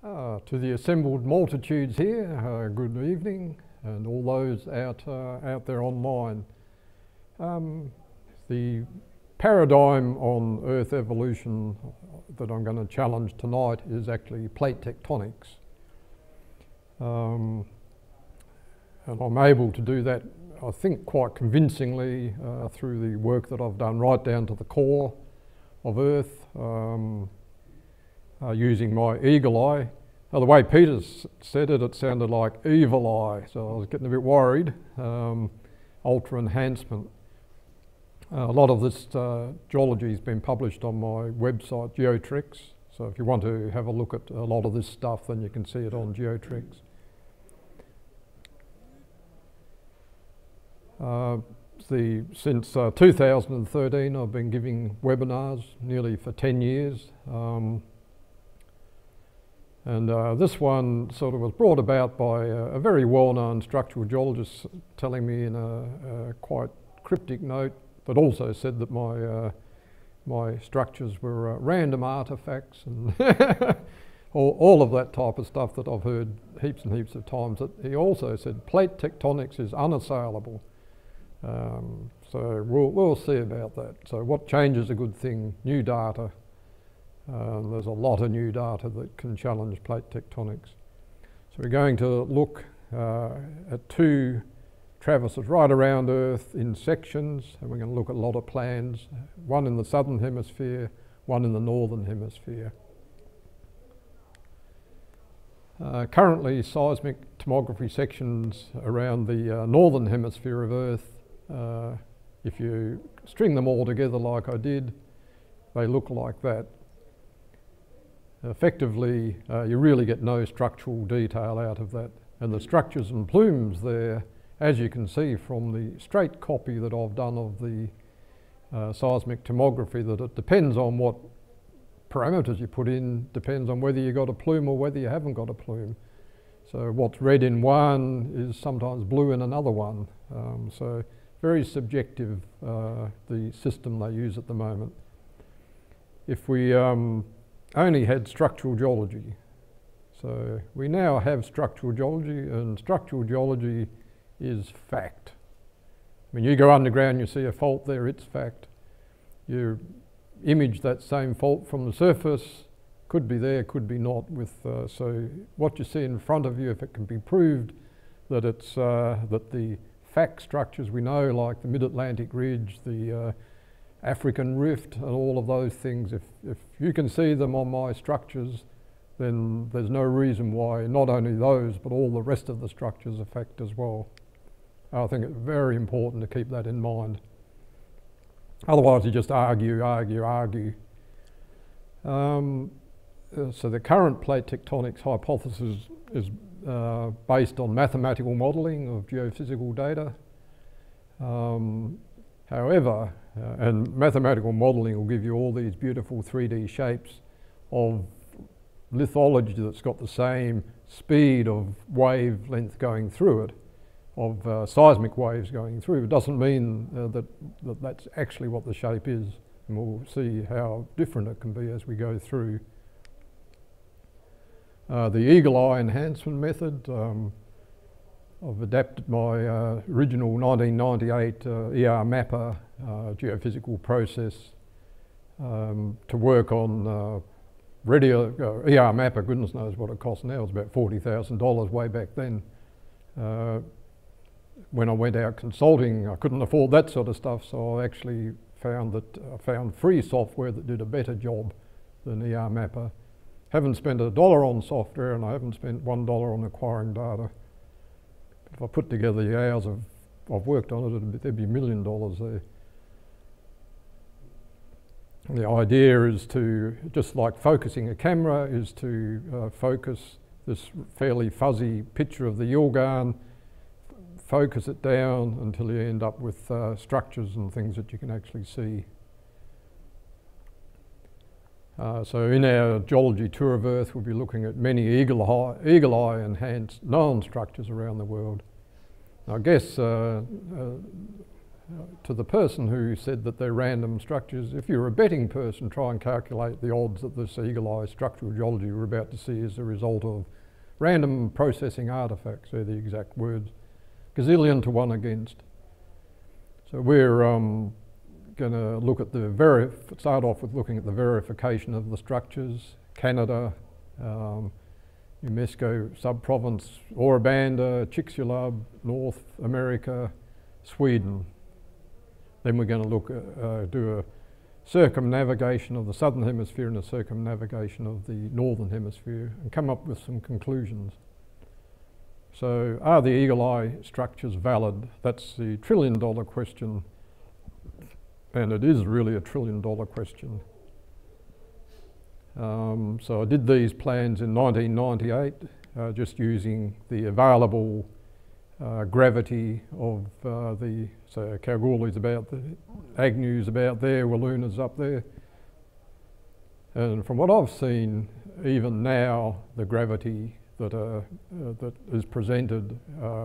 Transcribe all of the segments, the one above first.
To the assembled multitudes here, good evening, and all those out there online. The paradigm on Earth evolution that I'm going to challenge tonight is actually plate tectonics. And I'm able to do that, I think, quite convincingly through the work that I've done right down to the core of Earth, using my EagleEye. Now, the way Peter said it, it sounded like evil eye, so I was getting a bit worried. Ultra enhancement. A lot of this geology has been published on my website, Geotrix. So if you want to have a look at a lot of this stuff, then you can see it on Geotrix. Since 2013, I've been giving webinars nearly for 10 years. This one sort of was brought about by a very well-known structural geologist telling me in a quite cryptic note, but also said that my structures were random artefacts and all of that type of stuff that I've heard heaps and heaps of times. That he also said plate tectonics is unassailable. So we'll see about that. So what change is a good thing? New data. There's a lot of new data that can challenge plate tectonics. So we're going to look at two traverses right around Earth in sections, and we're going to look at a lot of plans, one in the southern hemisphere, one in the northern hemisphere. Currently, seismic tomography sections around the northern hemisphere of Earth, if you string them all together like I did, they look like that. Effectively, you really get no structural detail out of that. And the structures and plumes there, as you can see from the straight copy that I've done of the seismic tomography, that it depends on what parameters you put in, depends on whether you got a plume or whether you haven't got a plume. So what's red in one is sometimes blue in another one. So very subjective, the system they use at the moment. If we only had structural geology. So we now have structural geology, and structural geology is fact. When you go underground, you see a fault there, it's fact. You image that same fault from the surface, could be there, could be not. So what you see in front of you, if it can be proved that it's that the fact structures we know, like the Mid-Atlantic Ridge, the African Rift, and all of those things, if you can see them on my structures, then there's no reason why not only those, but all the rest of the structures are fact as well. I think it's very important to keep that in mind. Otherwise you just argue. So the current plate tectonics hypothesis is based on mathematical modelling of geophysical data. However, and mathematical modelling will give you all these beautiful 3D shapes of lithology that's got the same speed of wavelength going through it, of seismic waves going through. It doesn't mean that's actually what the shape is, and we'll see how different it can be as we go through. The EagleEye enhancement method, I've adapted my original 1998 ER mapper geophysical process to work on ER mapper. Goodness knows what it costs now. It's about $40,000 way back then. When I went out consulting, I couldn't afford that sort of stuff, so I actually found free software that did a better job than ER mapper. Haven't spent $1 on software, and I haven't spent $1 on acquiring data. If I put together the hours I've worked on it, there'd be $1 million there. And the idea is to, just like focusing a camera, is to focus this fairly fuzzy picture of the Yilgarn, focus it down until you end up with structures and things that you can actually see. So in our geology tour of Earth, we'll be looking at many EagleEye enhanced known structures around the world. Now, I guess to the person who said that they're random structures, if you're a betting person, try and calculate the odds that this EagleEye structural geology we're about to see is a result of random processing artefacts. They're the exact words. Gazillion to 1 against. So we're going to look at the start off with looking at the verification of the structures. Canada, New Mexico subprovince, Ora Banda, Chicxulub, North America, Sweden. Then we're going to look do a circumnavigation of the southern hemisphere and a circumnavigation of the northern hemisphere and come up with some conclusions. So are the EagleEye structures valid? That's the $1 trillion question, and it is really a $1 trillion question. So I did these plans in 1998, just using the available gravity of so Kalgoorlie's about there, Agnew's about there, Walloona's up there. And from what I've seen, even now, the gravity that is presented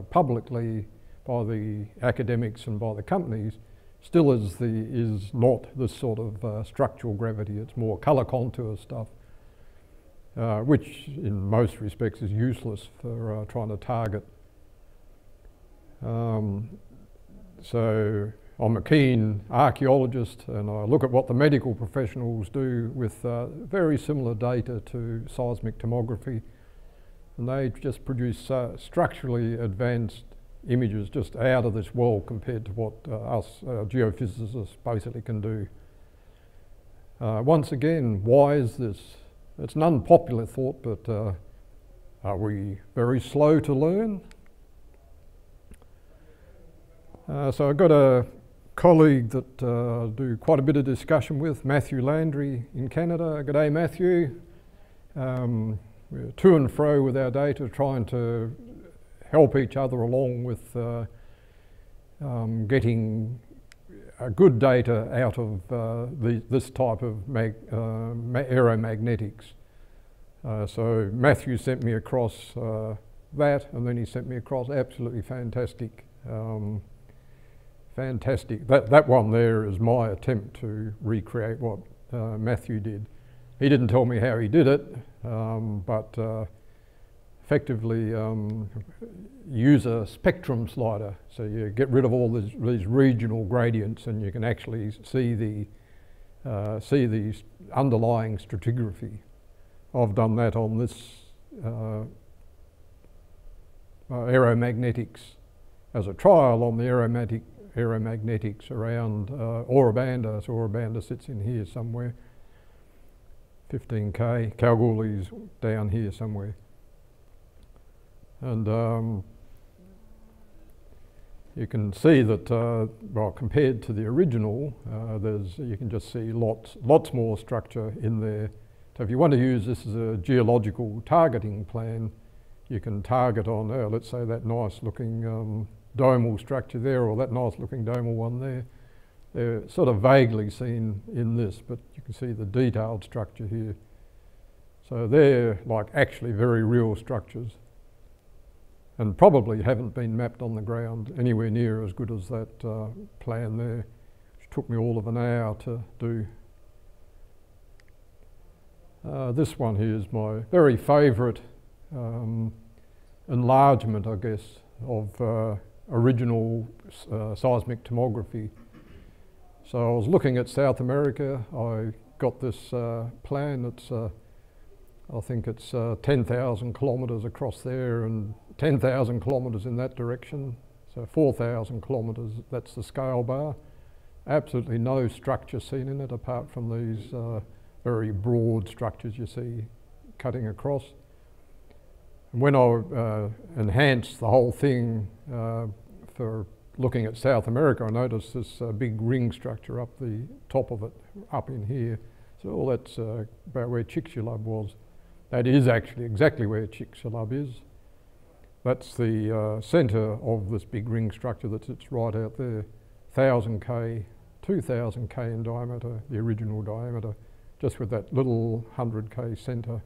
publicly by the academics and by the companies still is not this sort of structural gravity. It's more colour contour stuff, which in most respects is useless for trying to target. So I'm a keen archaeologist, and I look at what the medical professionals do with very similar data to seismic tomography, and they just produce structurally advanced images just out of this world compared to what us geophysicists basically can do. Once again, why is this? It's an unpopular thought, but are we very slow to learn? So I've got a colleague that I do quite a bit of discussion with, Matthew Landry in Canada. Good day, Matthew. We're to and fro with our data, trying to help each other along with getting good data out of this type of aeromagnetics. So Matthew sent me across that, and then he sent me across absolutely fantastic. That one there is my attempt to recreate what Matthew did. He didn't tell me how he did it, but effectively use a spectrum slider. So you get rid of all these regional gradients, and you can actually see the underlying stratigraphy. I've done that on this aeromagnetics as a trial on the aeromagnetics around Ora Banda. So Ora Banda sits in here somewhere, 15k, Kalgoorlie's down here somewhere. And you can see that, well, compared to the original, you can just see lots more structure in there. So if you want to use this as a geological targeting plan, you can target on, let's say, that nice looking domal structure there, or that nice looking domal one there. They're sort of vaguely seen in this, but you can see the detailed structure here. So they're like actually very real structures, and probably haven't been mapped on the ground anywhere near as good as that plan there, which took me all of an hour to do. This one here is my very favourite enlargement, I guess, of original seismic tomography. So I was looking at South America. I got this plan. It's I think it's 10,000 kilometres across there and 10,000 kilometres in that direction. So 4,000 kilometres, that's the scale bar. Absolutely no structure seen in it apart from these very broad structures you see cutting across. And when I enhanced the whole thing for looking at South America, I noticed this big ring structure up the top of it, up in here. So that's about where Chicxulub was. That is actually exactly where Chicxulub is. That's the centre of this big ring structure that sits right out there. 1,000k, 2,000k in diameter, the original diameter, just with that little 100k centre.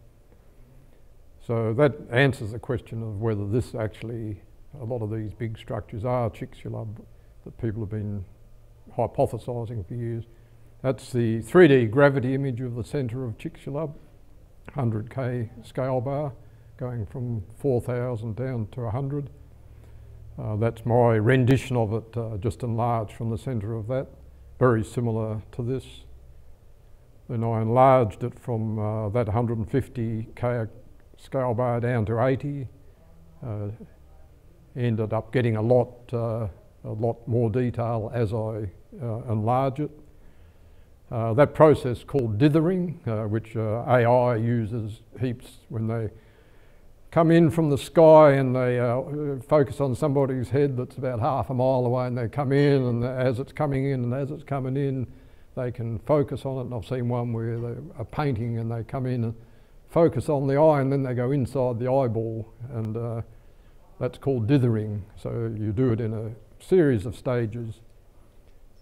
So that answers the question of whether this actually, a lot of these big structures are Chicxulub that people have been hypothesising for years. That's the 3D gravity image of the centre of Chicxulub, 100k scale bar, going from 4,000 down to 100. That's my rendition of it, just enlarged from the centre of that, very similar to this. Then I enlarged it from that 150k scale bar down to 80. Ended up getting a lot more detail as I enlarge it. That process called dithering, which AI uses heaps when they come in from the sky and they focus on somebody's head that's about half a mile away, and they come in, and as it's coming in and as it's coming in, they can focus on it. And I've seen one where they are painting and they come in and focus on the eye, and then they go inside the eyeball, and that's called dithering. So you do it in a series of stages.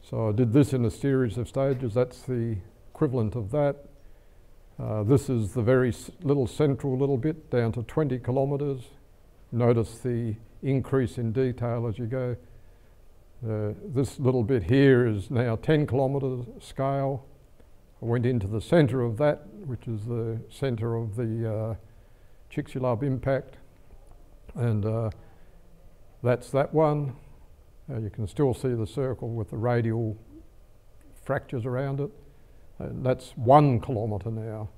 So I did this in a series of stages. That's the equivalent of that. This is the very little central little bit down to 20 kilometres. Notice the increase in detail as you go. This little bit here is now 10 kilometre scale. I went into the centre of that, which is the centre of the Chicxulub impact, and that's that one. You can still see the circle with the radial fractures around it. And that's 1 kilometre now.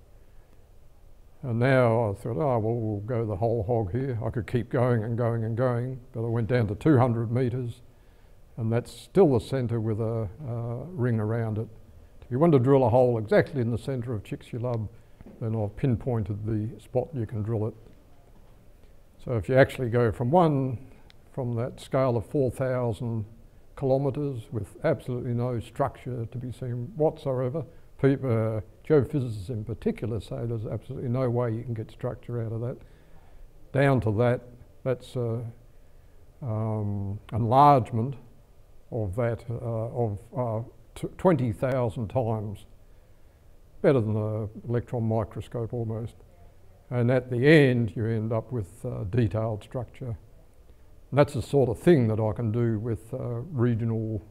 And now I thought, oh, well, we'll go the whole hog here. I could keep going and going and going, but I went down to 200 metres, and that's still the centre with a ring around it. If you want to drill a hole exactly in the centre of Chicxulub, then I've pinpointed the spot you can drill it. So if you actually go from that scale of 4,000 kilometres with absolutely no structure to be seen whatsoever, people, geophysicists in particular say there's absolutely no way you can get structure out of that. Down to that, that's enlargement of that of 20,000 times, better than an electron microscope almost. And at the end, you end up with detailed structure. And that's the sort of thing that I can do with regional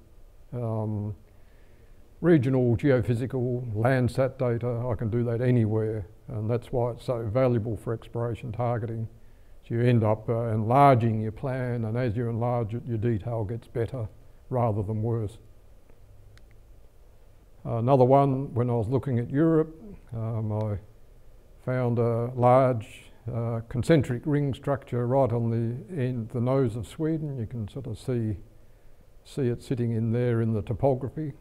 geophysical Landsat data. I can do that anywhere, and that's why it's so valuable for exploration targeting. So you end up enlarging your plan, and as you enlarge it, your detail gets better rather than worse. Another one, when I was looking at Europe, I found a large concentric ring structure right on the end, the nose of Sweden. You can sort of see it sitting in there in the topography.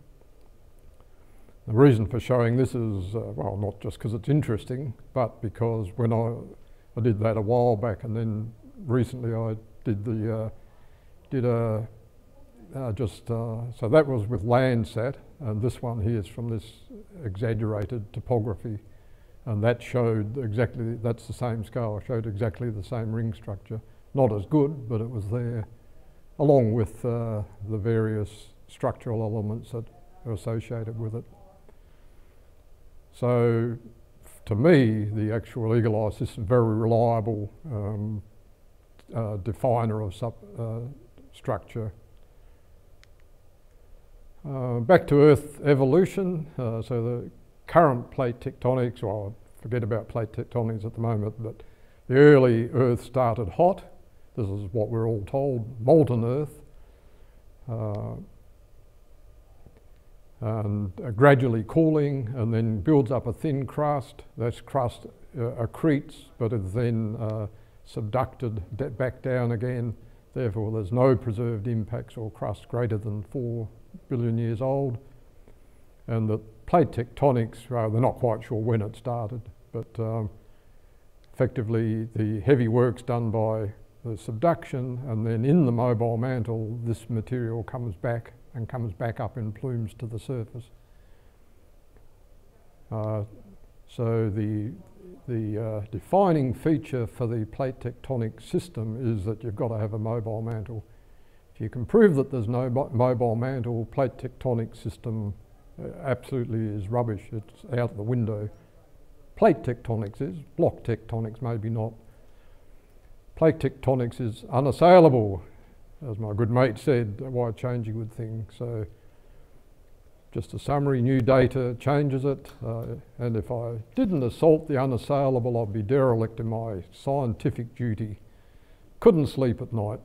The reason for showing this is, well, not just because it's interesting, but because when I did that a while back, and then recently I did so that was with Landsat, and this one here is from this exaggerated topography. And that showed exactly, that's the same scale, showed exactly the same ring structure. Not as good, but it was there, along with the various structural elements that are associated with it. So, to me, the actual EagleEye system is very reliable definer of structure. Back to Earth evolution, so the current plate tectonics, well, forget about plate tectonics at the moment, but the early Earth started hot. This is what we're all told, molten Earth, and gradually cooling, and then builds up a thin crust. That crust accretes, but is then subducted back down again. Therefore, there's no preserved impacts or crust greater than 4 billion years old. And the plate tectonics, they're not quite sure when it started, but effectively the heavy work's done by the subduction, and then in the mobile mantle, this material comes back and comes back up in plumes to the surface. So the defining feature for the plate tectonic system is that you've got to have a mobile mantle. If you can prove that there's no mobile mantle, plate tectonic system absolutely is rubbish. It's out the window. Plate tectonics is, block tectonics maybe not. Plate tectonics is unassailable, as my good mate said. Why change a good thing? So just a summary, new data changes it, and if I didn't assault the unassailable, I'd be derelict in my scientific duty. Couldn't sleep at night.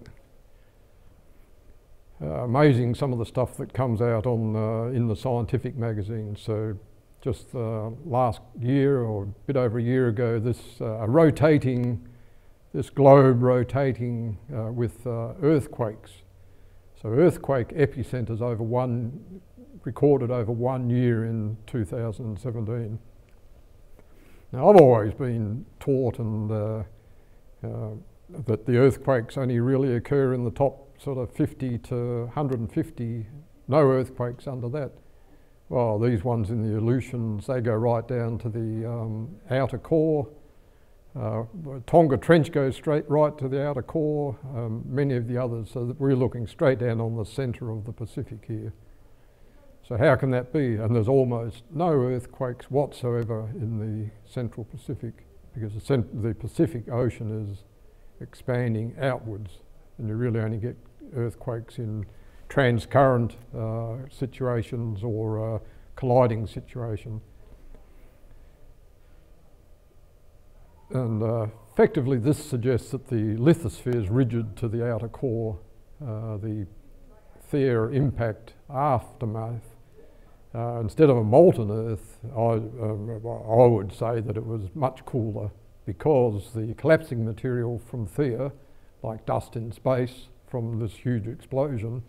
Amazing some of the stuff that comes out on in the scientific magazines. So just last year or a bit over a year ago, this globe rotating with earthquakes. So earthquake epicenters recorded over 1 year in 2017. Now I've always been taught that the earthquakes only really occur in the top sort of 50 to 150, no earthquakes under that. Well, these ones in the Aleutians, they go right down to the outer core. Tonga Trench goes right to the outer core, many of the others, so that we're looking straight down on the centre of the Pacific here. So how can that be? And there's almost no earthquakes whatsoever in the central Pacific, because the Pacific Ocean is expanding outwards, and you really only get earthquakes in transcurrent situations or colliding situations. And effectively this suggests that the lithosphere is rigid to the outer core, the Theia impact aftermath. Instead of a molten Earth, I would say that it was much cooler, because the collapsing material from Theia, like dust in space from this huge explosion,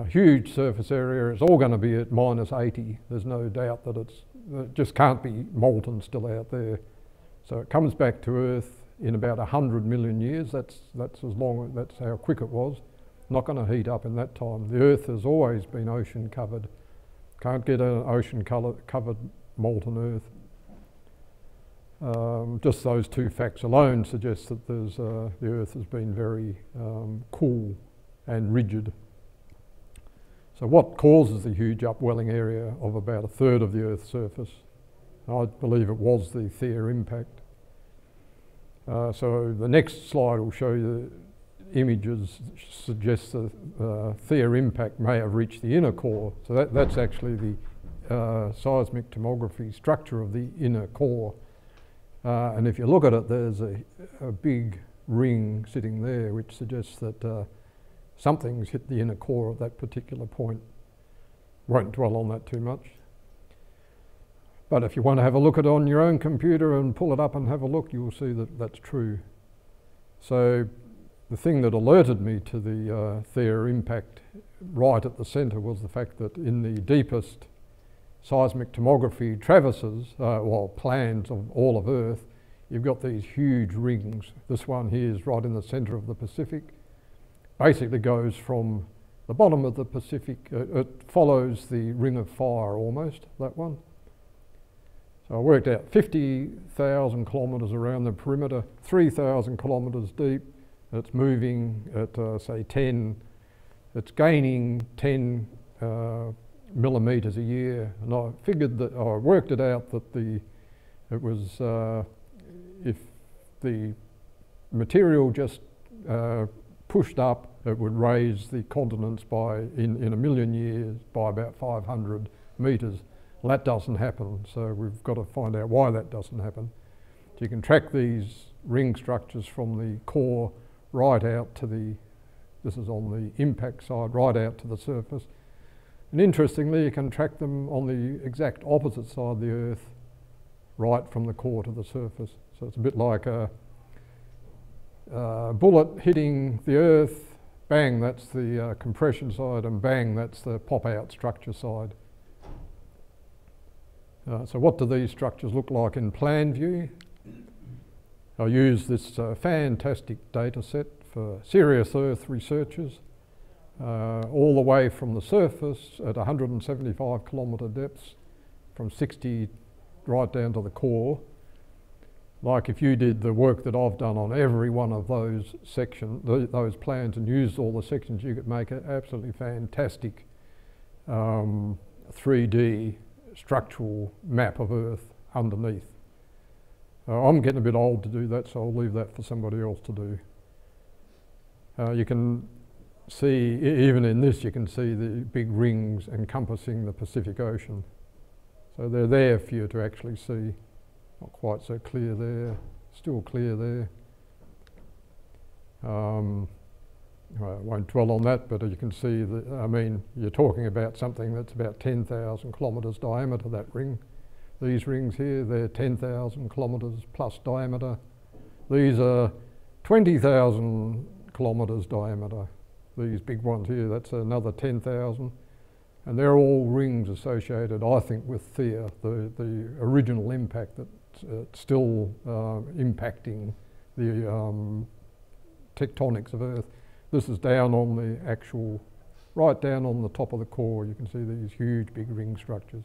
huge surface area, is all going to be at -80. There's no doubt that it just can't be molten still out there. So it comes back to Earth in about 100 million years. That's how quick it was. Not going to heat up in that time. The Earth has always been ocean covered. Can't get an ocean covered molten Earth. Just those two facts alone suggest that the Earth has been very cool and rigid. So what causes the huge upwelling area of about 1/3 of the Earth's surface? I believe it was the Theia impact. So the next slide will show you the images suggest the Theia impact may have reached the inner core. So that's actually the seismic tomography structure of the inner core. And if you look at it, there's a big ring sitting there, which suggests that something's hit the inner core at that particular point. Won't dwell on that too much. But if you want to have a look at it on your own computer and pull it up and have a look, you'll see that that's true. So the thing that alerted me to the Theia impact right at the centre was the fact that in the deepest seismic tomography traverses, plans of all of Earth, you've got these huge rings. This one here is right in the centre of the Pacific. Basically goes from the bottom of the Pacific, it follows the Ring of Fire almost, that one. So I worked out 50,000 kilometres around the perimeter, 3,000 kilometres deep. It's moving at say 10, it's gaining 10 millimetres a year, and I figured that, I worked it out that it was if the material just pushed up, it would raise the continents in a million years by about 500 metres. Well, that doesn't happen, so we've got to find out why that doesn't happen. So you can track these ring structures from the core right out to this is on the impact side, right out to the surface. And interestingly, you can track them on the exact opposite side of the Earth, right from the core to the surface. So it's a bit like a bullet hitting the Earth, bang, that's the compression side, and bang, that's the pop-out structure side. So what do these structures look like in plan view? I use this fantastic data set for serious Earth researchers, all the way from the surface at 175 kilometre depths, from 60 right down to the core. Like if you did the work that I've done on every one of those sections, those plans, and used all the sections, you could make an absolutely fantastic 3D structural map of Earth underneath. I'm getting a bit old to do that, so I'll leave that for somebody else to do. You can see, even in this, you can see the big rings encompassing the Pacific Ocean. So they're there for you to actually see. Not quite so clear there, still clear there. Well, I won't dwell on that, but you can see that, I mean, you're talking about something that's about 10,000 kilometres diameter, that ring. These rings here, they're 10,000 kilometres plus diameter. These are 20,000 kilometres diameter. These big ones here, that's another 10,000. And they're all rings associated, I think, with Theia, the original impact that's still impacting the tectonics of Earth. This is down on the actual, right down on the top of the core. You can see these huge big ring structures.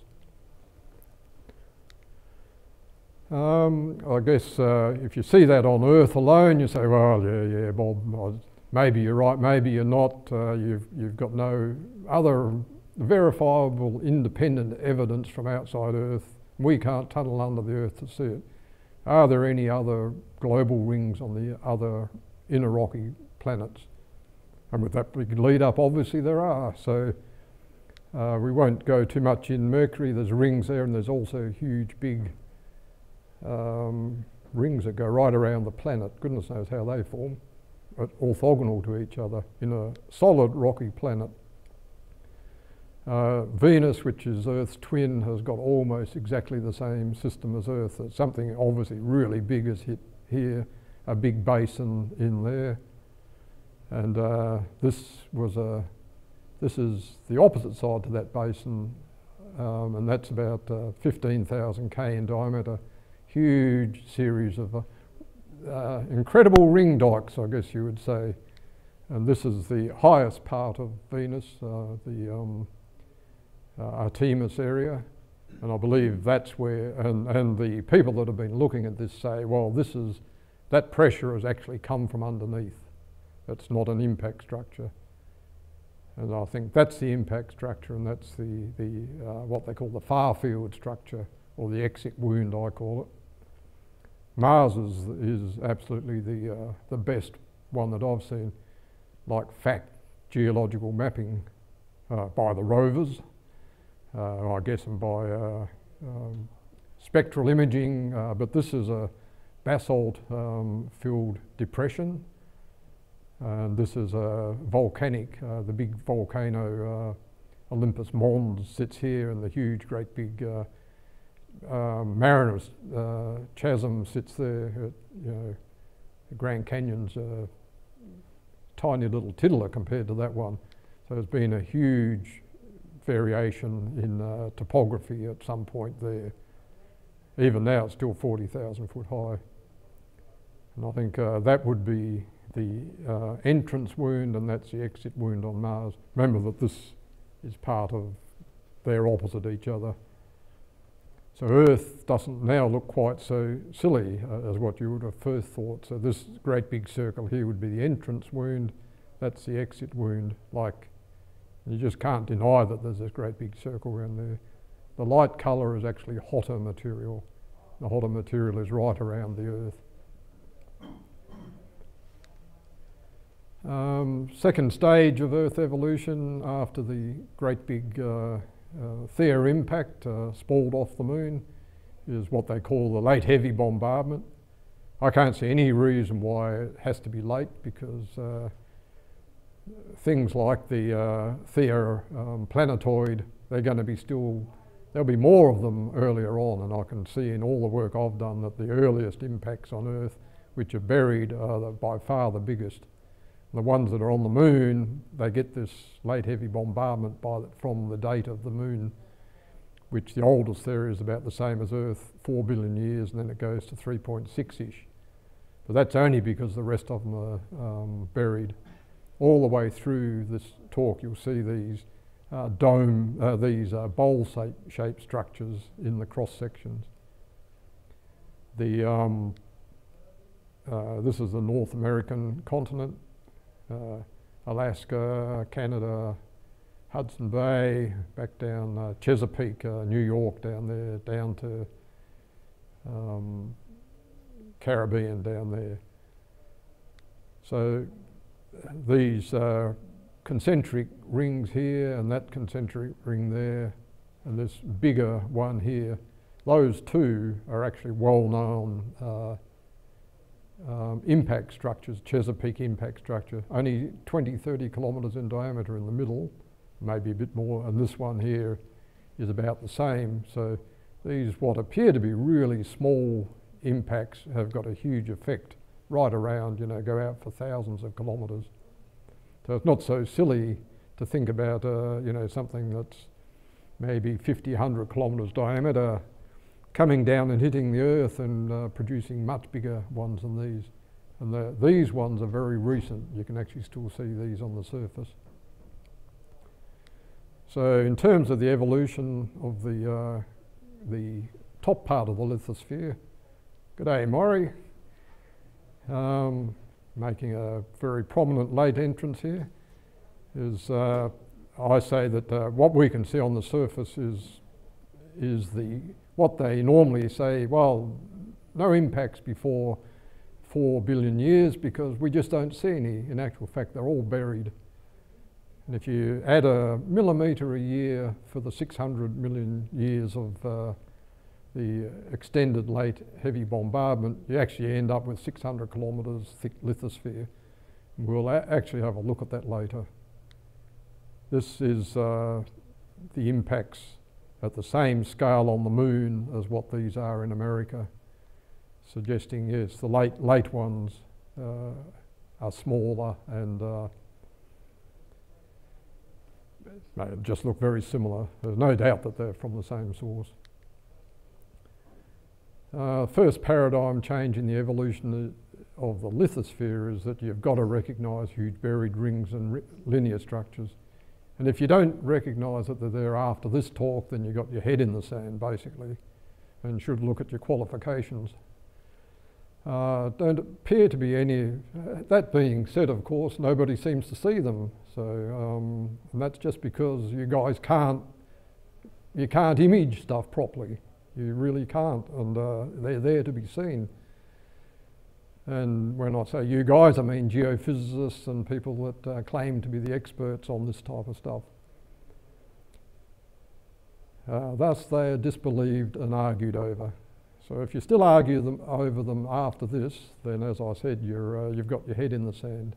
I guess if you see that on Earth alone, you say, well, yeah, Bob, maybe you're right, maybe you're not. You've got no other verifiable independent evidence from outside Earth. We can't tunnel under the Earth to see it. Are there any other global rings on the other inner rocky planets? And with that big lead up, obviously there are. So we won't go too much in Mercury. There's rings there, and there's also huge big rings that go right around the planet. Goodness knows how they form, but orthogonal to each other in a solid rocky planet. Venus, which is Earth's twin, has got almost exactly the same system as Earth. Something obviously really big has hit here, a big basin in there. And this is the opposite side to that basin, and that's about 15,000 K in diameter. Huge series of incredible ring dikes, I guess you would say. And this is the highest part of Venus, the Artemis area, and I believe that's where, and the people that have been looking at this say, well, that pressure has actually come from underneath. That's not an impact structure. And I think that's the impact structure, and that's the what they call the far field structure, or the exit wound, I call it. Mars is absolutely the best one that I've seen, like fact geological mapping by the rovers, I guess, and by spectral imaging, but this is a basalt filled depression, and this is a volcanic, the big volcano Olympus Mons sits here, and the huge great big Mariner's chasm sits there. The Grand Canyon's a tiny little tiddler compared to that one. So there's been a huge variation in topography at some point there. Even now it's still 40,000 foot high. And I think that would be the entrance wound, and that's the exit wound on Mars. Remember that this is part of, they're opposite each other. So Earth doesn't now look quite so silly as what you would have first thought. So this great big circle here would be the entrance wound. That's the exit wound. Like, you just can't deny that there's this great big circle around there. The light colour is actually hotter material. The hotter material is right around the Earth. Second stage of Earth evolution after the great big Theia impact spalled off the moon is what they call the late heavy bombardment. I can't see any reason why it has to be late, because things like the Theia planetoid, they're going to be there'll be more of them earlier on, and I can see in all the work I've done that the earliest impacts on Earth, which are buried, are by far the biggest. The ones that are on the moon, they get this late heavy bombardment from the date of the moon, which the oldest there is about the same as Earth, 4 billion years, and then it goes to 3.6-ish. But that's only because the rest of them are buried. All the way through this talk, you'll see these bowl-shaped structures in the cross sections. This is the North American continent. Alaska, Canada, Hudson Bay, back down Chesapeake, New York down there, down to Caribbean down there. So these concentric rings here and that concentric ring there and this bigger one here. Those two are actually well-known impact structures, Chesapeake impact structure, only 20, 30 kilometres in diameter in the middle, maybe a bit more, and this one here is about the same. So these, what appear to be really small impacts, have got a huge effect right around, you know, go out for thousands of kilometres. So it's not so silly to think about, you know, something that's maybe 50, 100 kilometres diameter coming down and hitting the earth and producing much bigger ones than these. And these ones are very recent. You can actually still see these on the surface. So in terms of the evolution of the top part of the lithosphere, g'day Maury, making a very prominent late entrance here, is I say that what we can see on the surface is what they normally say, well, no impacts before 4 billion years because we just don't see any. In actual fact, they're all buried. And if you add a millimetre a year for the 600 million years of the extended late heavy bombardment, you actually end up with 600 kilometres thick lithosphere. And we'll actually have a look at that later. This is the impacts at the same scale on the moon as what these are in America, suggesting, yes, the late ones are smaller and just look very similar. There's no doubt that they're from the same source. First paradigm change in the evolution of the lithosphere is that you've got to recognise huge buried rings and linear structures. And if you don't recognise that they're there after this talk, then you've got your head in the sand, basically, and should look at your qualifications. Don't appear to be any, that being said, of course, nobody seems to see them. So, and that's just because you guys you can't image stuff properly. You really can't, and they're there to be seen. And when I say you guys, I mean geophysicists and people that claim to be the experts on this type of stuff. Thus, they are disbelieved and argued over. So if you still argue over them after this, then as I said, you've got your head in the sand.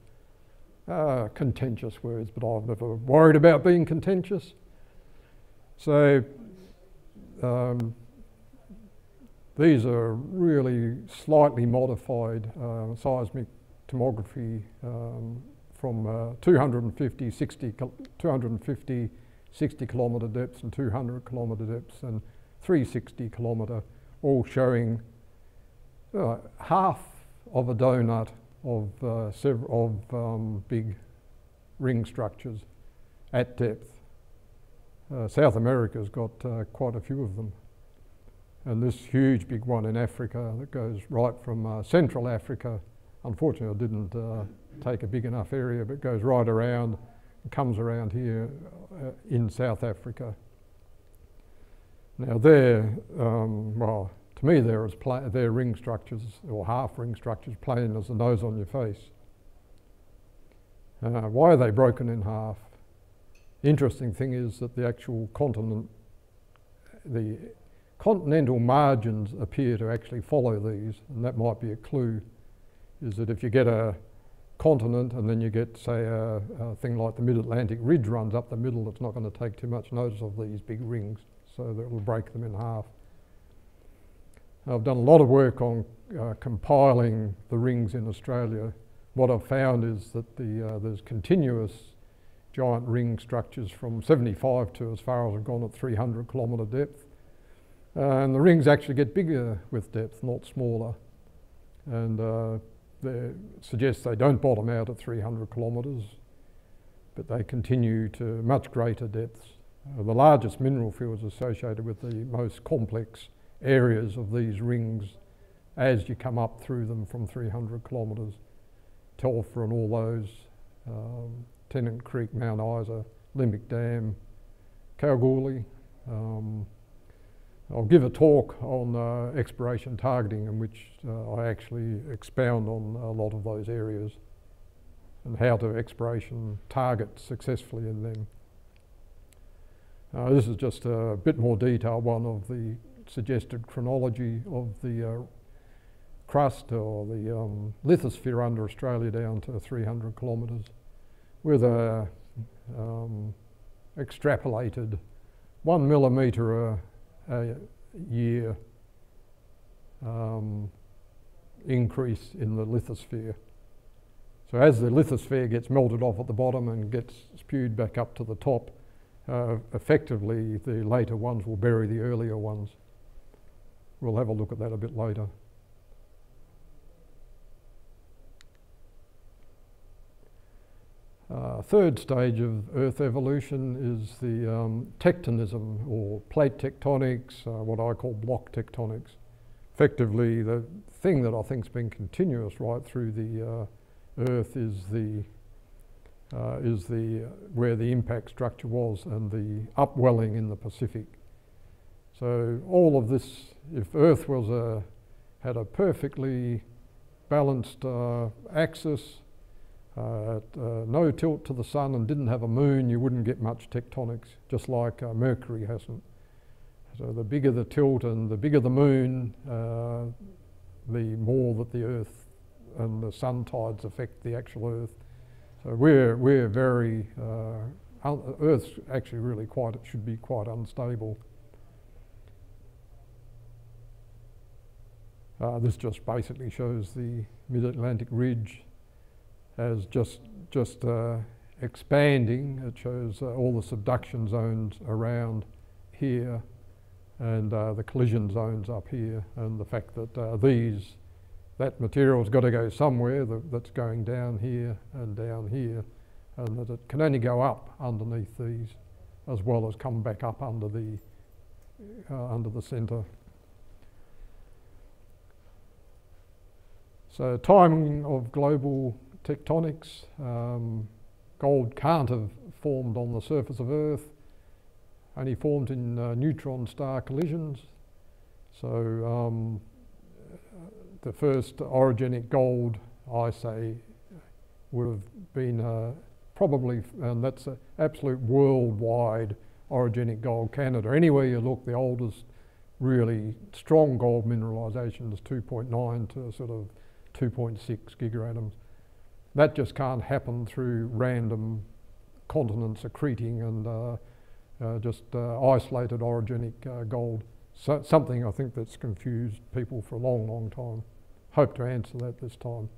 Contentious words, but I've never worried about being contentious. So these are really slightly modified seismic tomography from 250, 60 kilometre depths and 200 kilometre depths and 360 kilometre, all showing half of a donut of big ring structures at depth. South America's got quite a few of them. And this huge big one in Africa that goes right from Central Africa, unfortunately I didn't take a big enough area, but goes right around and comes around here in South Africa. Now well, to me they're ring structures, or half ring structures, plain as the nose on your face. Why are they broken in half? The interesting thing is that the actual continent, the continental margins appear to actually follow these, and that might be a clue, is that if you get a continent and then you get, say, a thing like the Mid-Atlantic Ridge runs up the middle, it's not going to take too much notice of these big rings, so that will break them in half. I've done a lot of work on compiling the rings in Australia. What I've found is that there's continuous giant ring structures from 75 to as far as I've gone at 300 kilometre depth. And the rings actually get bigger with depth, not smaller. And they suggest they don't bottom out at 300 kilometres, but they continue to much greater depths. The largest mineral fields associated with the most complex areas of these rings as you come up through them from 300 kilometres. Telfer and all those, Tennant Creek, Mount Isa, Limbic Dam, Kalgoorlie. I'll give a talk on exploration targeting in which I actually expound on a lot of those areas. and how to exploration target successfully in them. This is just a bit more detailed one of the suggested chronology of the crust or the lithosphere under Australia down to 300 kilometres with a extrapolated 1 millimetre a year increase in the lithosphere. So as the lithosphere gets melted off at the bottom and gets spewed back up to the top, effectively the later ones will bury the earlier ones. We'll have a look at that a bit later. Third stage of Earth evolution is the tectonism or plate tectonics, what I call block tectonics. Effectively, the thing that I think has been continuous right through the Earth is where the impact structure was and the upwelling in the Pacific. So all of this, if Earth was had a perfectly balanced axis, no tilt to the sun and didn't have a moon, you wouldn't get much tectonics, just like Mercury hasn't. So the bigger the tilt and the bigger the moon, the more that the Earth and the sun tides affect the actual Earth. So we're very, Earth's actually really should be quite unstable. This just basically shows the mid-Atlantic ridge as just expanding. It shows all the subduction zones around here and the collision zones up here, and the fact that that material's got to go somewhere that's going down here, and that it can only go up underneath these as well as come back up under the centre. So timing of global tectonics, gold can't have formed on the surface of Earth, only formed in neutron star collisions. So the first orogenic gold, I say, would have been probably, and that's an absolute worldwide orogenic gold. Canada, anywhere you look, the oldest really strong gold mineralisation is 2.9 to sort of 2.6 gigaatoms. That just can't happen through random continents accreting and just isolated orogenic gold. So something I think that's confused people for a long, long time. Hope to answer that this time.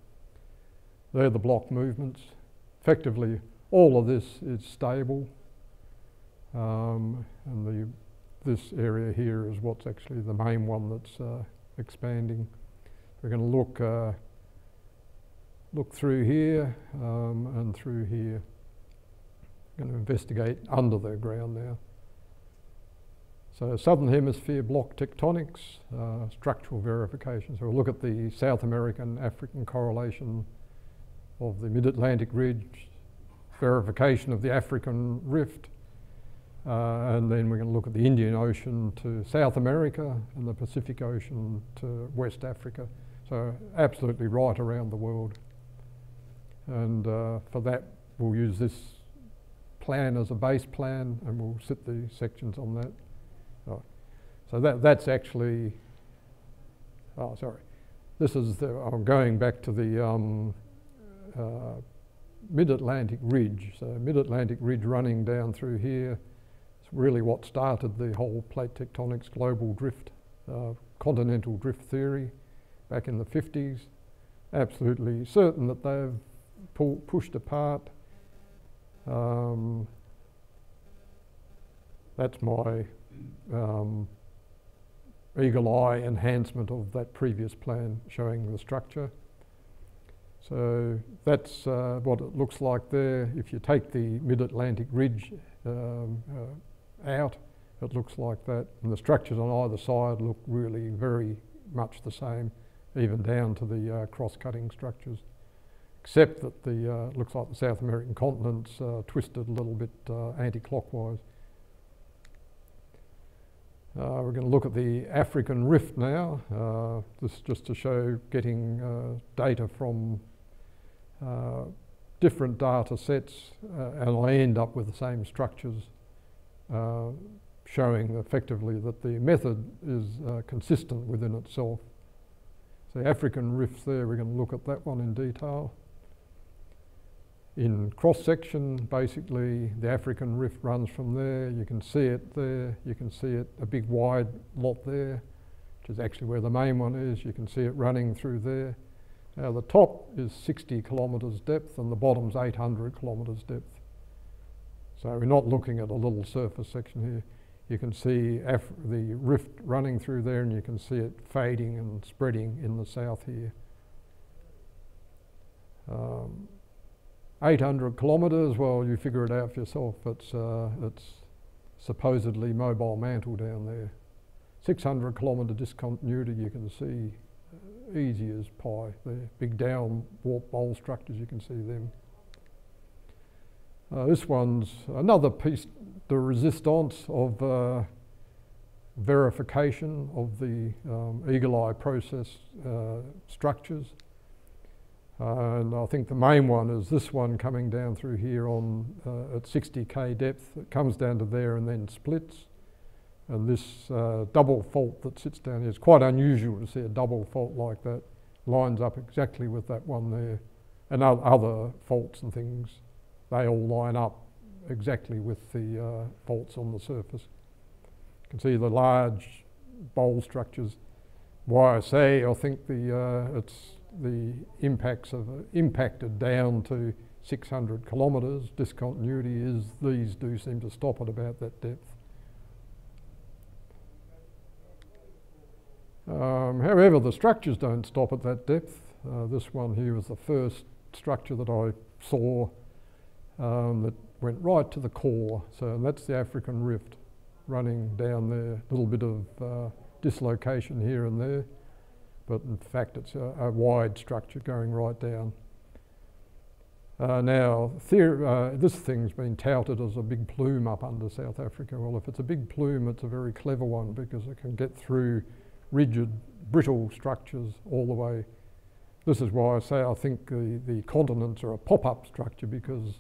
They're the block movements. Effectively, all of this is stable, and this area here is what's actually the main one that's expanding. We're going to look through here and through here. We're going to investigate under the ground now. So Southern Hemisphere block tectonics, structural verification. So we'll look at the South American, African correlation of the Mid-Atlantic ridge, verification of the African rift, and then we're going to look at the Indian Ocean to South America and the Pacific Ocean to West Africa. So absolutely right around the world. And for that, we'll use this plan as a base plan, and we'll sit the sections on that. Right. So that's actually, oh sorry, this is I'm going back to the Mid-Atlantic ridge. So Mid-Atlantic ridge running down through here is really what started the whole plate tectonics global drift, continental drift theory back in the 50s. Absolutely certain that they've pushed apart. That's my EagleEye enhancement of that previous plan showing the structure. So that's what it looks like there. If you take the Mid-Atlantic ridge out, it looks like that. And the structures on either side look really very much the same, even down to the cross-cutting structures, except that the looks like the South American continent's twisted a little bit anti-clockwise. We're going to look at the African rift now. This just to show getting data from different data sets and I end up with the same structures, showing effectively that the method is consistent within itself. So African rifts there, we're going to look at that one in detail. In cross-section, basically the African rift runs from there. You can see it there. You can see it, a big wide lot there, which is actually where the main one is. You can see it running through there. Now the top is 60 kilometres depth and the bottom's 800 kilometres depth. So we're not looking at a little surface section here. You can see the rift running through there and you can see it fading and spreading in the south here. 800 kilometres, well, you figure it out for yourself. It's supposedly mobile mantle down there. 600 kilometre discontinuity, you can see easy as pie there. Big down warp bowl structures, you can see them. This one's another piece de resistance of verification of the EagleEye process structures. And I think the main one is this one coming down through here on at 60k depth. It comes down to there and then splits. And this double fault that sits down here is quite unusual to see a double fault like that. Lines up exactly with that one there. And other faults and things, they all line up exactly with the faults on the surface. You can see the large bowl structures. Why I say I think the impacts have impacted down to 600 kilometres. Discontinuity is these do seem to stop at about that depth. However, the structures don't stop at that depth. This one here was the first structure that I saw that went right to the core. So that's the African rift running down there. A little bit of dislocation here and there, but in fact it's a wide structure going right down. Now, this thing's been touted as a big plume up under South Africa. Well, if it's a big plume, it's a very clever one because it can get through rigid, brittle structures all the way. This is why I say I think the continents are a pop-up structure, because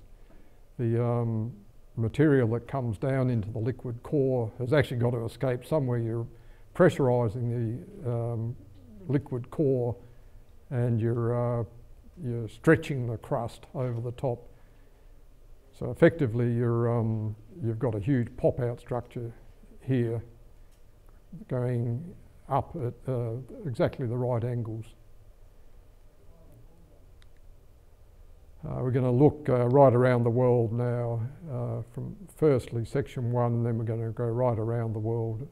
the material that comes down into the liquid core has actually got to escape somewhere. You're pressurising the liquid core and you're stretching the crust over the top. So effectively you've got a huge pop-out structure here going up at exactly the right angles. We're going to look right around the world now, from firstly section 1, and then we're going to go right around the world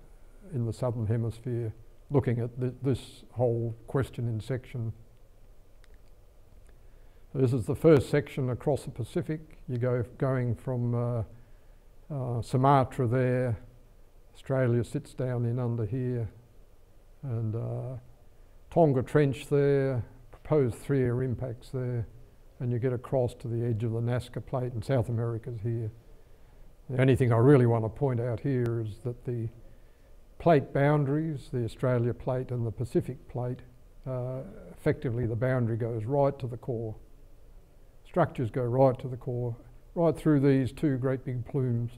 in the southern hemisphere, looking at this whole question in section. So this is the first section across the Pacific. You going from Sumatra there, Australia sits down in under here, and Tonga Trench there, proposed 3-year impacts there, and you get across to the edge of the Nazca Plate, and South America's here. The only thing I really want to point out here is that the plate boundaries, the Australia Plate and the Pacific Plate, effectively the boundary goes right to the core. Structures go right to the core, right through these two great big plumes.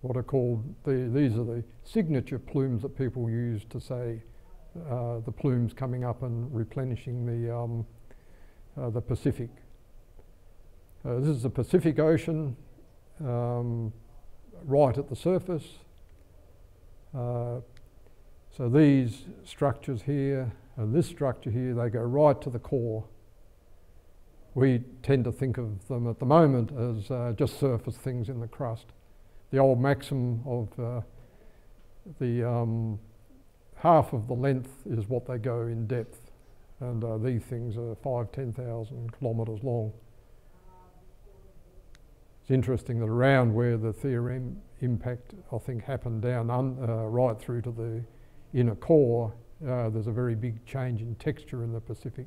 What are called, these are the signature plumes that people use to say the plumes coming up and replenishing the Pacific. This is the Pacific Ocean, right at the surface. So these structures here and this structure here, they go right to the core. We tend to think of them at the moment as just surface things in the crust. The old maxim of half of the length is what they go in depth, and these things are 5,000–10,000 kilometres long. It's interesting that around where the theorem impact, I think, happened down right through to the inner core, there's a very big change in texture in the Pacific.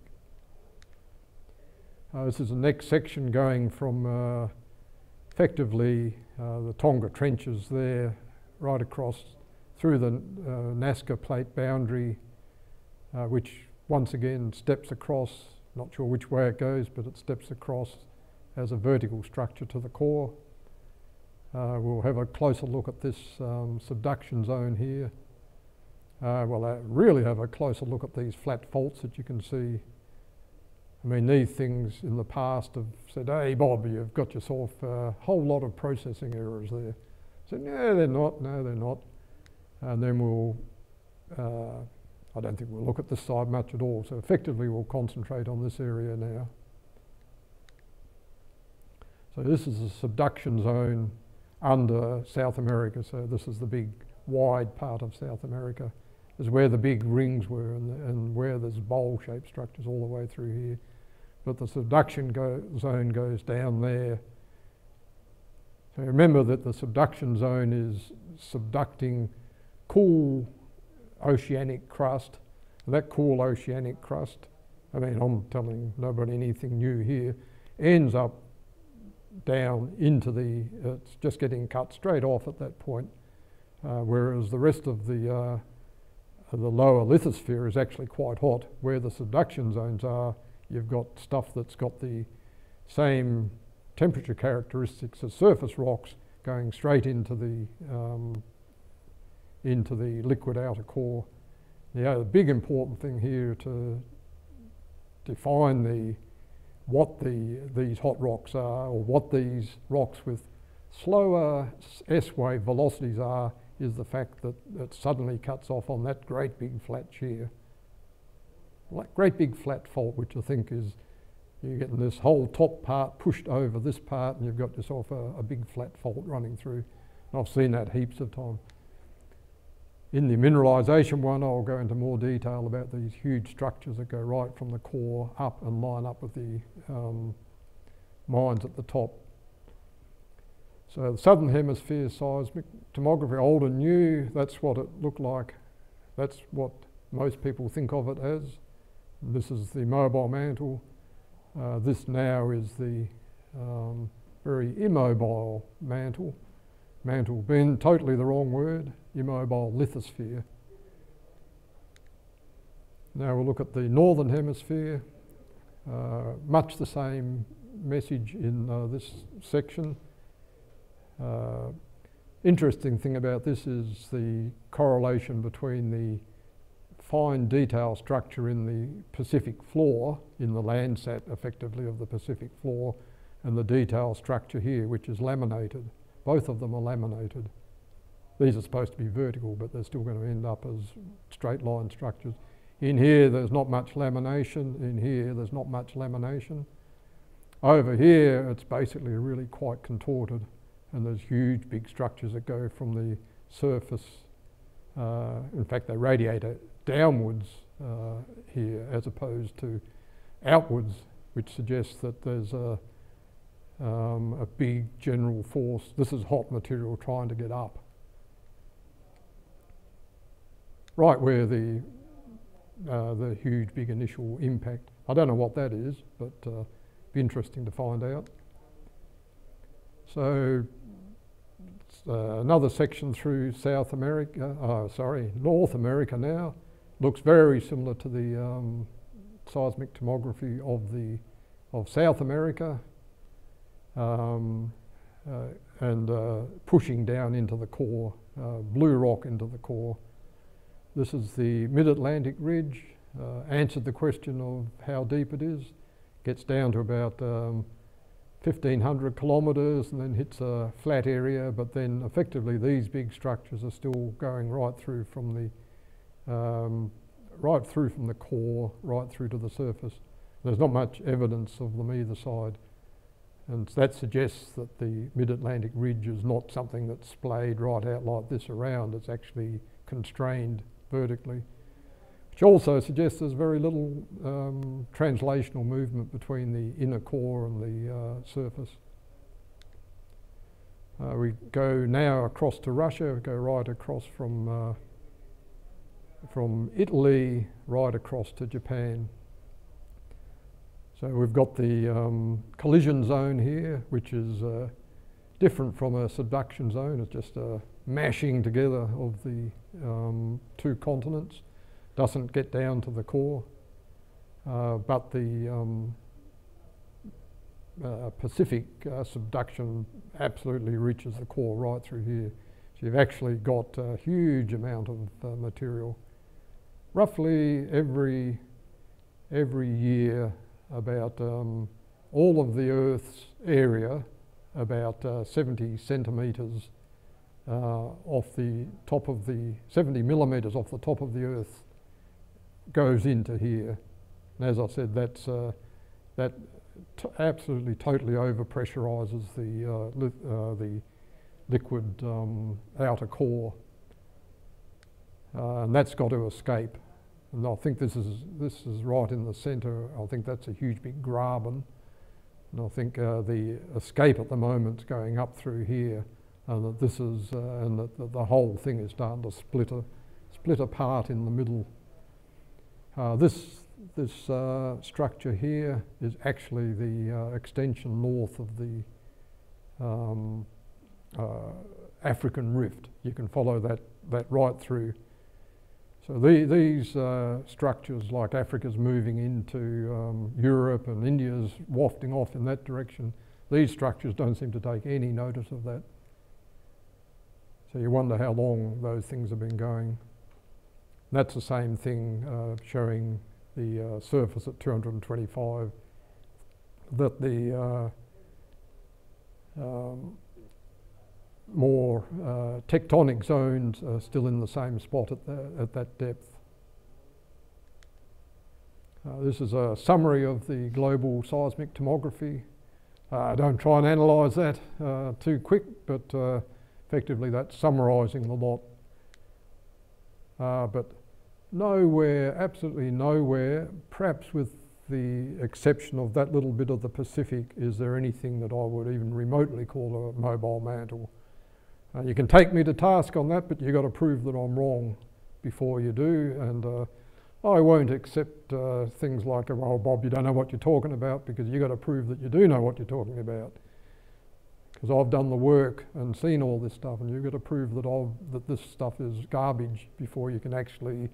This is the next section going from effectively the Tonga Trenches there, right across through the Nazca Plate boundary, which once again steps across not sure which way it goes, but it steps across as a vertical structure to the core. We'll have a closer look at this subduction zone here. We'll really have a closer look at these flat faults that you can see. I mean, these things in the past have said, hey Bob, you've got yourself a whole lot of processing errors there. I said, no, they're not, no, they're not. And then we'll, I don't think we'll look at this side much at all, so effectively we'll concentrate on this area now. So this is a subduction zone under South America, so this is the big wide part of South America. This is where the big rings were and where there's bowl-shaped structures all the way through here. But the subduction zone goes down there. So remember that the subduction zone is subducting cool oceanic crust. And that cool oceanic crust, I mean, I'm telling nobody anything new here, ends up down into the, it's just getting cut straight off at that point, whereas the rest of the lower lithosphere is actually quite hot. Where the subduction zones are, you've got stuff that's got the same temperature characteristics as surface rocks going straight into the liquid outer core. The big important thing here to define what these hot rocks are, or what these rocks with slower S-wave velocities are, is the fact that it suddenly cuts off on that great big flat shear. Like great big flat fault, which I think is, you're getting this whole top part pushed over this part, and you've got yourself a big flat fault running through. And I've seen that heaps of times. In the mineralisation one, I'll go into more detail about these huge structures that go right from the core up and line up with the mines at the top. So the Southern Hemisphere seismic tomography, old and new, that's what it looked like. That's what most people think of it as. This is the mobile mantle. This now is the very immobile mantle. Mantle being totally the wrong word, immobile lithosphere. Now we'll look at the Northern Hemisphere. Much the same message in this section. Interesting thing about this is the correlation between the fine detail structure in the Pacific floor, in the Landsat effectively of the Pacific floor, and the detail structure here, which is laminated. Both of them are laminated. These are supposed to be vertical, but they're still going to end up as straight line structures. In here, there's not much lamination. In here, there's not much lamination. Over here, it's basically really quite contorted, and there's huge big structures that go from the surface. In fact, they radiate downwards here as opposed to outwards, which suggests that there's a big general force. This is hot material trying to get up. Right where the huge big initial impact. I don't know what that is, but be interesting to find out. So another section through North America now. Looks very similar to the seismic tomography of South America. And pushing down into the core, blue rock into the core. This is the Mid-Atlantic Ridge, answered the question of how deep it is. Gets down to about 1,500 kilometres and then hits a flat area, but then effectively these big structures are still going right through from the core, right through to the surface. There's not much evidence of them either side. And that suggests that the Mid-Atlantic Ridge is not something that's splayed right out like this around. It's actually constrained vertically, which also suggests there's very little translational movement between the inner core and the surface. We go now across to Russia. We go right across from Italy right across to Japan. So we've got the collision zone here, which is different from a subduction zone. It's just a mashing together of the two continents. Doesn't get down to the core. but the Pacific subduction absolutely reaches the core right through here. So you've actually got a huge amount of material. Roughly every year, about all of the Earth's area, about 70 centimetres off the top of the 70 millimetres off the top of the Earth goes into here. And as I said, that absolutely totally overpressurizes the liquid outer core, and that's got to escape. And I think this is right in the centre. I think that's a huge big graben, and I think the escape at the moment is going up through here, and that this is and that the whole thing is starting to split apart in the middle. This structure here is actually the extension north of the African rift. You can follow that right through. So these structures, like Africa's moving into Europe and India's wafting off in that direction, these structures don't seem to take any notice of that. So you wonder how long those things have been going. That's the same thing showing the surface at 225, that the more tectonic zones are still in the same spot at that depth. This is a summary of the global seismic tomography. Don't try and analyse that too quick, but effectively that's summarising the lot. But nowhere, absolutely nowhere, perhaps with the exception of that little bit of the Pacific, is there anything that I would even remotely call a mobile mantle. You can take me to task on that, but you've got to prove that I'm wrong before you do, and I won't accept things like, well, Bob, you don't know what you're talking about, because you've got to prove that you do know what you're talking about. Because I've done the work and seen all this stuff, and you've got to prove that this stuff is garbage before you can actually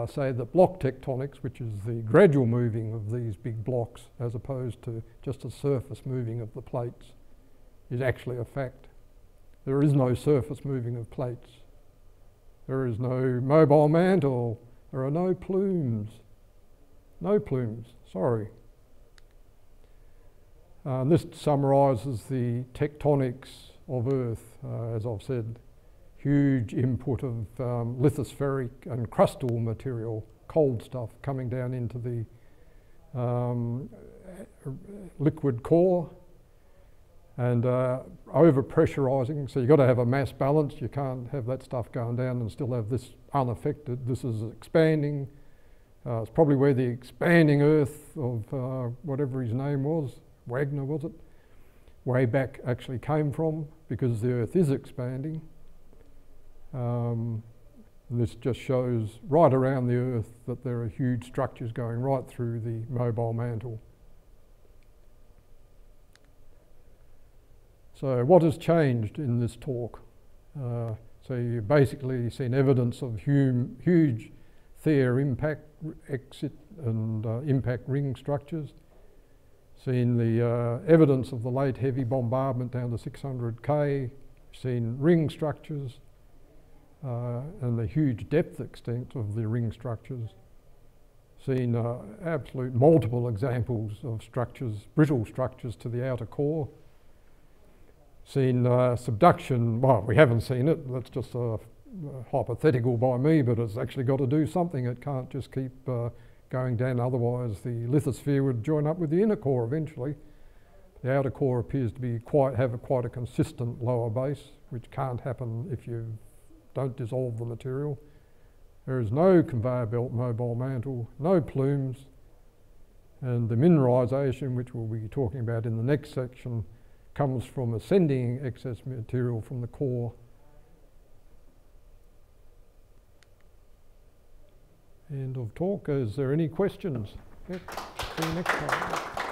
say that block tectonics, which is the gradual moving of these big blocks as opposed to just a surface moving of the plates, is actually a fact. There is no surface moving of plates. There is no mobile mantle. There are no plumes. No plumes, sorry. This summarises the tectonics of Earth, as I've said. Huge input of lithospheric and crustal material, cold stuff, coming down into the liquid core, and over-pressurising. So you've got to have a mass balance. You can't have that stuff going down and still have this unaffected. This is expanding. It's probably where the expanding Earth of whatever his name was, Wagner was it, way back actually came from, because the Earth is expanding. This just shows right around the Earth that there are huge structures going right through the mobile mantle. So what has changed in this talk? So you've basically seen evidence of huge Thayer impact exit and impact ring structures. Seen the evidence of the late heavy bombardment down to 600K. Seen ring structures and the huge depth extent of the ring structures. Seen absolute multiple examples of structures, brittle structures to the outer core. Seen subduction. Well, we haven't seen it. That's just a hypothetical by me, but it's actually got to do something. It can't just keep going down, otherwise the lithosphere would join up with the inner core eventually. The outer core appears to be quite a consistent lower base, which can't happen if you don't dissolve the material. There is no conveyor belt mobile mantle, no plumes, and the mineralisation, which we'll be talking about in the next section, comes from ascending excess material from the core. End of talk. Is there any questions? Yep. See you next time.